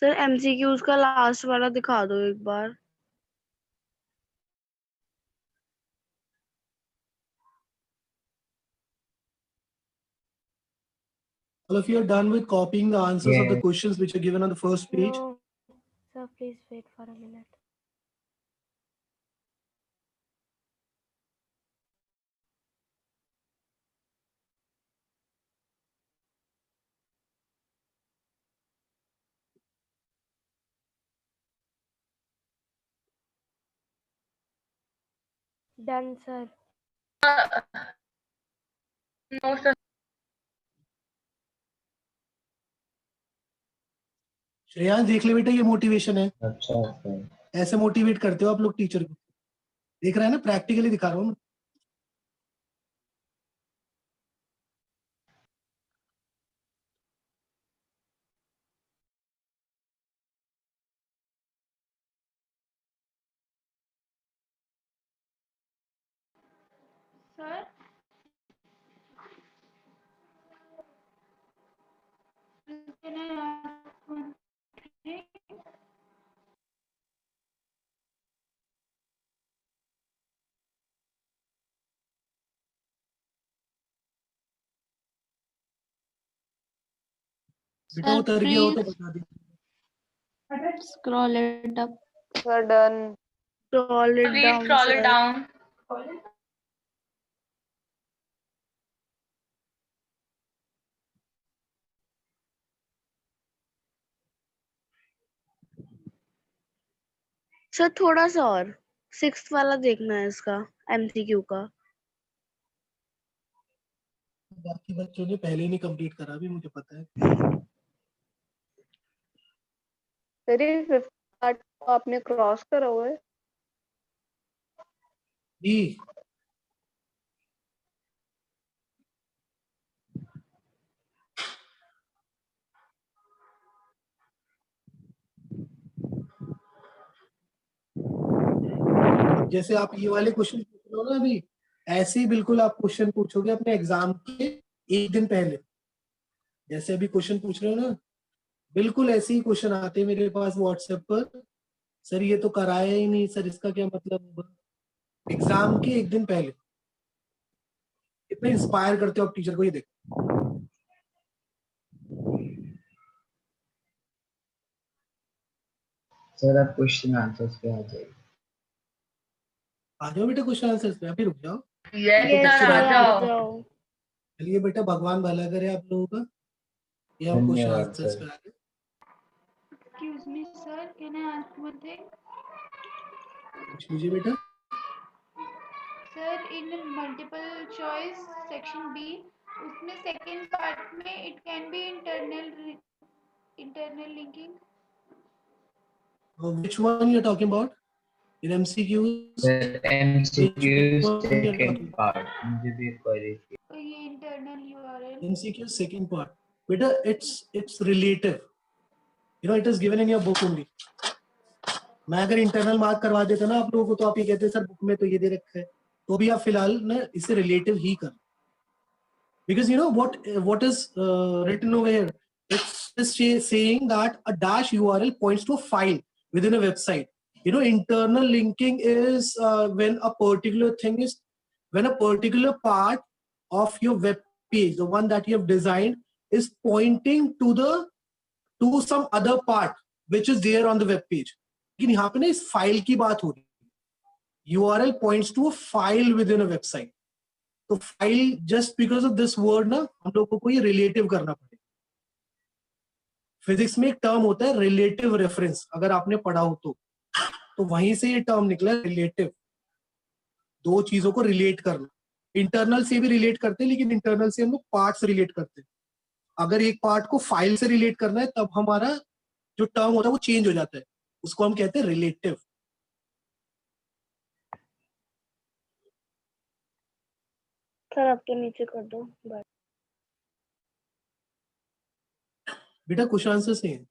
Sir MCQs का last वाला दिखा दो एक बार। Well, if you are done with copying the answers of the questions which are given on the first page. No, sir, please wait for a minute. Done, sir. No, sir. Shreyansh देख ले बेटा, ये motivation है। अच्छा sir, ऐसे motivate करते हो आप लोग टीचर को। देख रहा है ना, प्रैक्टिकली दिखा रहा हूँ। Sir. Can I ask one thing? बेटा उतर गया हो तो बता दे। Scroll it up. Sir, done. Scroll it Please down scroll it sir. down. Sir थोड़ा सा और 6th वाला देखना है इसका एमसीक्यू का। बाकी बच्चों ने पहले ही नहीं कंप्लीट करा, भी मुझे पता है। सर ये 5th पार्ट को आपने क्रॉस करा हुआ है। जी जैसे आप ये वाले क्वेश्चन पूछ रहे हो ना अभी, ऐसे ही बिल्कुल आप क्वेश्चन पूछोगे अपने एग्जाम के एक दिन पहले। जैसे अभी क्वेश्चन पूछ रहे हो ना, बिल्कुल ऐसे ही क्वेश्चन आते हैं मेरे पास व्हाट्सएप पर। सर ये तो कराया ही नहीं, सर इसका क्या मतलब होगा। एग्जाम के एक दिन पहले कितना इंस्पायर करते हो आप टीचर को, ये देखो। सर आप क्वेश्चन आंसर्स पे आ जाइए। आ जाओ बेटा क्वेश्चन आंसर्स पे, अभी रुक जाओ। Yes, yes sir. सर आ आ जाओ. जाओ। चलिए बेटा, भगवान भला करे आप लोगों का। ये हम क्वेश्चन धन्यवाद आंसर्स सर। पे आ गए। Excuse me, sir. Can I ask one thing? पूछ लीजिए बेटा। Sir, in multiple choice section B, उसमें second part में it can be internal linking. Which one you are talking about? In MCQs? Sir Which MCQ one you are second talking? Part मुझे भी query थी। तो ये internal URL. MCQ second part. Beta, it's relative. You know, it is given in your book only. मैं अगर internal mark करवा देता ना आप लोगों को, तो आप ये कहते सर बुक में तो ये दे रखा है, तो भी आप फिलहाल ना इसे रिलेटिव ही कर। Because you know what is written over here? It's just saying that a dash URL points to a file within a website. You know, internal linking is when a particular thing is, when a particular part of your web page, the one that you have designed, is pointing to some other part which is there on the web page. लेकिन यहाँ पे ना इस file की बात हो रही है। URL points to a file within a website. तो file, just because of this word ना हम लोगों को ये रिलेटिव करना पड़ेगा। फिजिक्स में एक टर्म होता है रिलेटिव रेफरेंस, अगर आपने पढ़ा हो तो वहीं से ये टर्म निकला रिलेटिव। दो चीजों को रिलेट करना। इंटरनल से भी रिलेट करते हैं, लेकिन इंटरनल से हम लोग पार्ट से रिलेट करते हैं। अगर एक पार्ट को फाइल से रिलेट करना है, तब हमारा जो टर्म होता है वो चेंज हो जाता है, उसको हम कहते हैं रिलेटिव। सर अब तो नीचे कर दो। बेटा क्वेश्चन आंसर से है।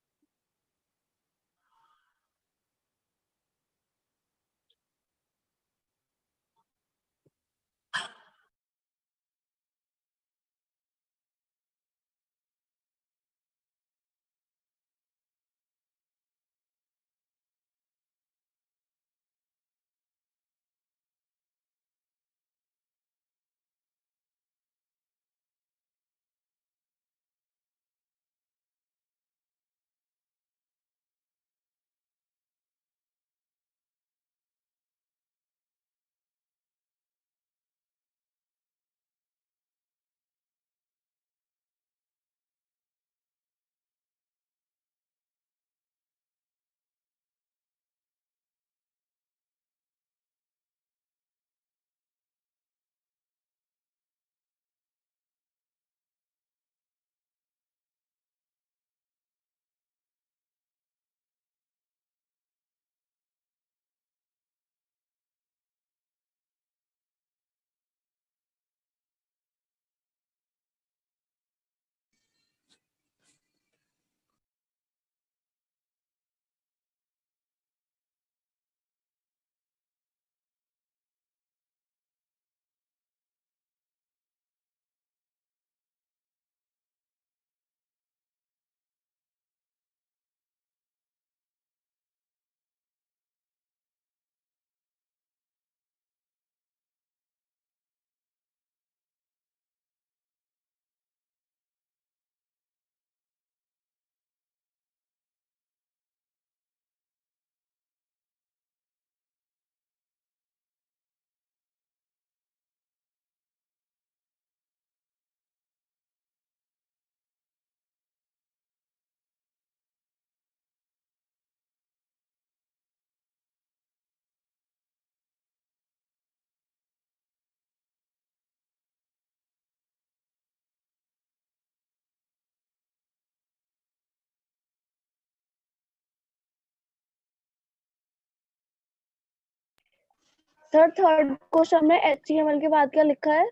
सर थर्ड क्वेश्चन में HTML के बाद क्या लिखा है?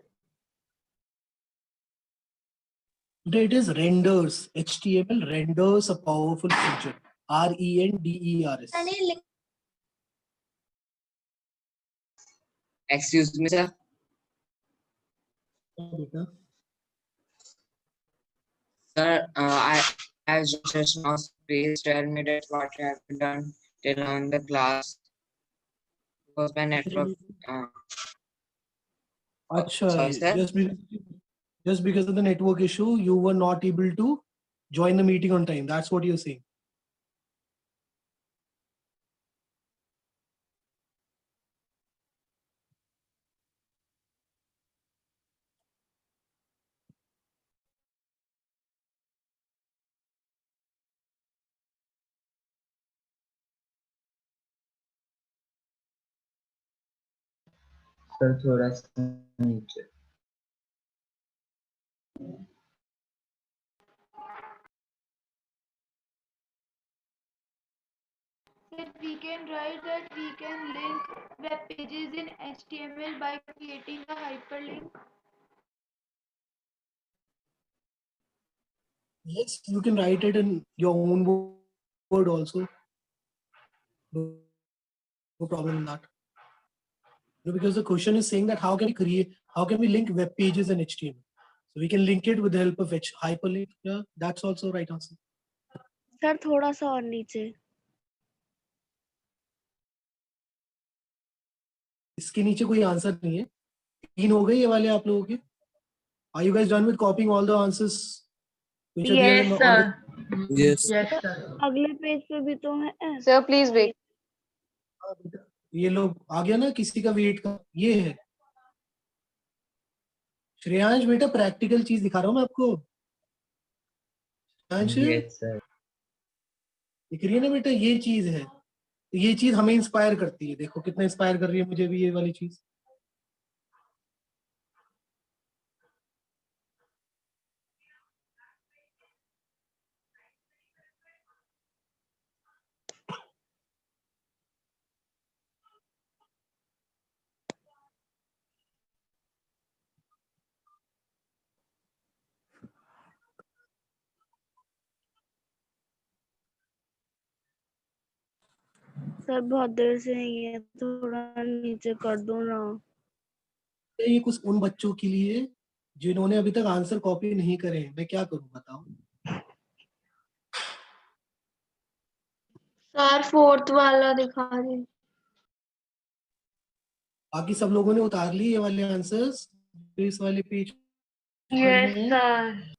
It is renders. HTML renders a powerful feature. RENDERS. Excuse me, sir. बेटा Sir, I just now. Please tell me that what you have done till now in the class. Because my network. अच्छा, Sorry, sir. just because of the network issue, you were not able to join the meeting on time. That's what you're saying. Sir थोड़ा सा नीचे. Sir, we can write that we can link web pages in HTML by creating a hyperlink. Yes, you can write it in your own word also. No problem in that. Because the question is saying that how can we link web pages in HTML? So we can link it with the help of hyperlink. Yeah, that's also right answer. Sir थोड़ा सा और नीचे. इसके नीचे कोई answer नहीं है. 3 हो गए ये वाले आप लोगों के. Are you guys done with copying all the answers? Which are there Yes, on sir. Yes. Yes, sir. अगले पेज पे भी तो है. Sir, please wait. ये लोग आ गया ना, किसी का वेट का ये है. श्रेयांश बेटा प्रैक्टिकल चीज दिखा रहा हूँ मैं आपको. Shreyansh Yes, sir. दिख रही है ना बेटा, ये चीज है. तो ये चीज हमें इंस्पायर करती है. देखो कितना इंस्पायर कर रही है मुझे भी ये वाली चीज. सर बहुत देर से नहीं है, थोड़ा नीचे कर दो ना. ये कुछ उन बच्चों के लिए जिन्होंने अभी तक आंसर कॉपी नहीं करे हैं. मैं क्या करूं बताओ. सर फोर्थ वाला दिखा दे. बाकी सब लोगों ने उतार लिए ये वाले आंसर्स इस वाले पेज. Yes sir.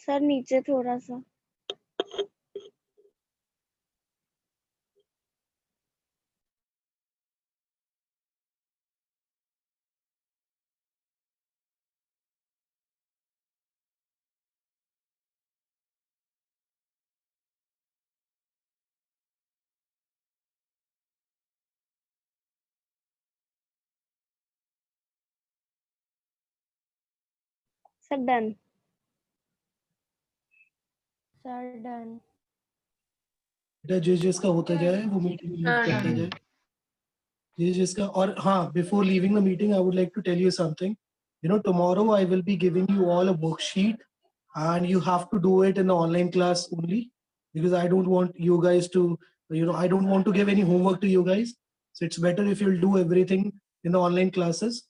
सर नीचे थोड़ा सा। Sir done. Sir done. बेटा जिसका होता जाए वो मीटिंग लीव करता जाए, जिसका। और हाँ, before leaving the meeting I would like to tell you something. You know, tomorrow I will be giving you all a worksheet, and you have to do it in the online class only, because I don't want you guys to, I don't want to give any homework to you guys. So it's better if you'll do everything in the online classes.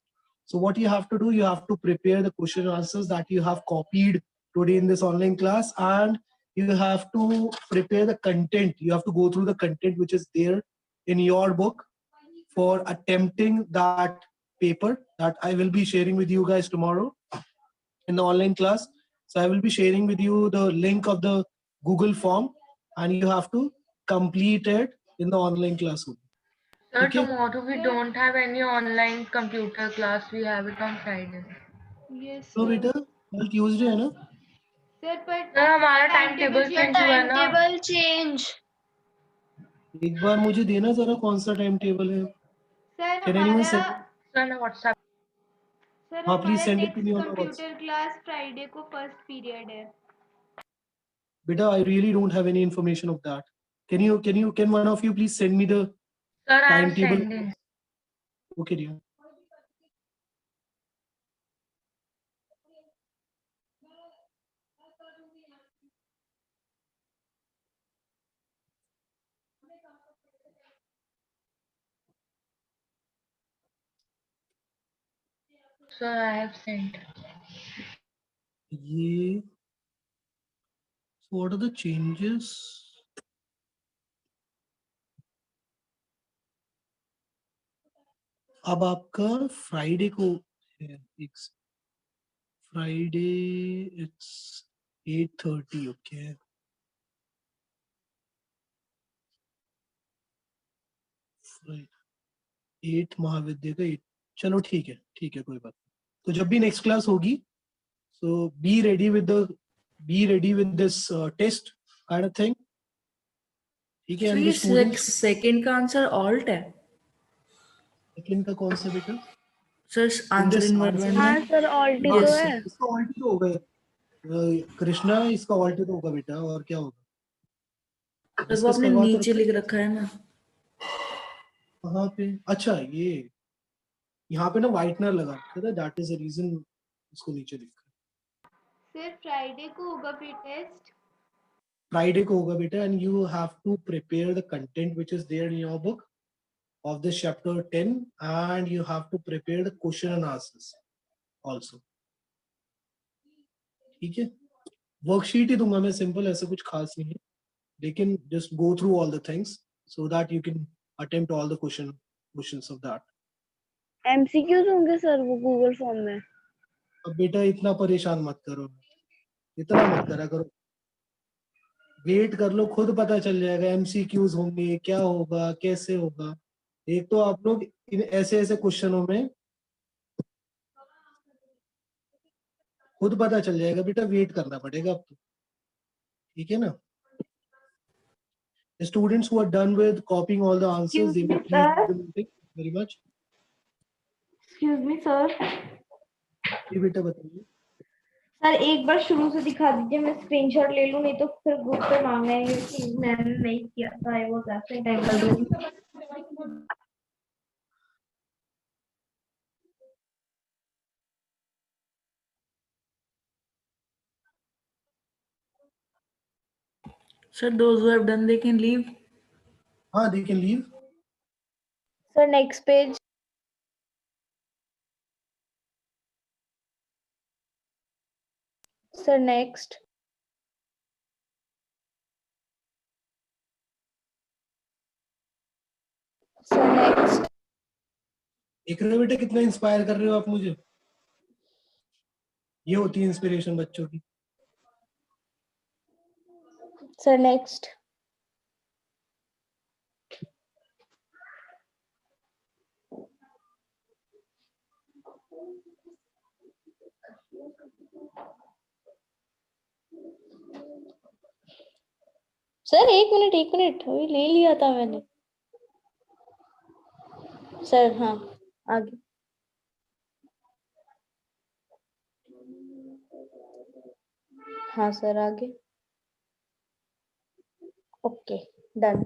So what you have to do, you have to prepare the question and answers that you have copied today in this online class, and you have to prepare the content. You have to go through the content which is there in your book for attempting that paper that I will be sharing with you guys tomorrow in the online class. So I will be sharing with you the link of the Google form, and you have to complete it in the online class only. Sir, Okay? tomorrow we don't have any online computer class. We have it on Friday. Yes, तो sir. बेटा कल Tuesday है ना? Sir, but Sir, हमारा time timetable table change हुआ है ना? Time change. एक बार मुझे देना जरा कौन सा टाइम टेबल है. सर Can anyone हमारा send? सर ने WhatsApp. सर हाँ, please हमारा send it to next me on the WhatsApp. Computer class Friday को फर्स्ट पीरियड है। बेटा I really don't have any information of that. Can one of you please send me the Sir, I am timetable? sending. Okay, dear. Sir, I have sent. ये so what are the changes? अब आपका Friday को है, एक Friday it's 8:30. Okay, 8 महाविद्या का 8. चलो ठीक है, कोई बात नहीं. तो जब भी नेक्स्ट क्लास होगी, so be ready with this test kind of thing. ठीक है. एंड द स्टूडेंट्स, सेकंड का आंसर ऑल्ट है सेकंड का कौन सा बेटा? सर, आंसर इन वर्ड में। हाँ सर ऑल्ट ही हाँ, तो है। इसका ऑल्ट तो होगा. कृष्णा, इसका ऑल्ट तो होगा बेटा, और क्या होगा? सर वो आपने नीचे लिख रखा है ना। कहाँ पे? अच्छा, ये यहाँ पे ना व्हाइटनर लगा रखा था, दैट इज द रीजन इसको नीचे लिखा है. सर फ्राइडे को होगा फिर टेस्ट। फ्राइडे को होगा बेटा, and you have to prepare the content which is there in your book of this chapter 10, and you have to prepare the question and answers also. ठीक है. वर्कशीट ही दूंगा मैं, सिंपल, ऐसा कुछ खास नहीं है, लेकिन just go through all the things so that you can attempt all the questions of that. MCQs होंगे सर वो गूगल फॉर्म में। अब बेटा इतना परेशान मत करो, इतना मत करा करो, वेट कर लो, खुद पता चल जाएगा. एमसीक्यूज होंगे, क्या होगा, कैसे होगा. एक तो आप लोग इन ऐसे क्वेश्चनों में खुद पता चल जाएगा बेटा, वेट करना पड़ेगा अब तो. ठीक है ना? The students who are done with copying all the answers, they will please do the meeting. Very much. Excuse me sir. ये बेटा बताइए. सर एक बार शुरू से दिखा दीजिए, मैं स्क्रीनशॉट ले लूं, नहीं तो फिर ग्रुप पे मांगेंगे कि मैंने नहीं किया था, I was absent, I will. Sir those who have done they can leave. हाँ, they can leave. Sir next page. Sir next. Sir next. देख रहे हो बेटा कितना इंस्पायर कर रहे हो आप मुझे. ये होती है इंस्पिरेशन बच्चों की. Sir next. सर एक मिनट अभी ले लिया था मैंने। सर हाँ आगे। हाँ सर आगे। Okay done.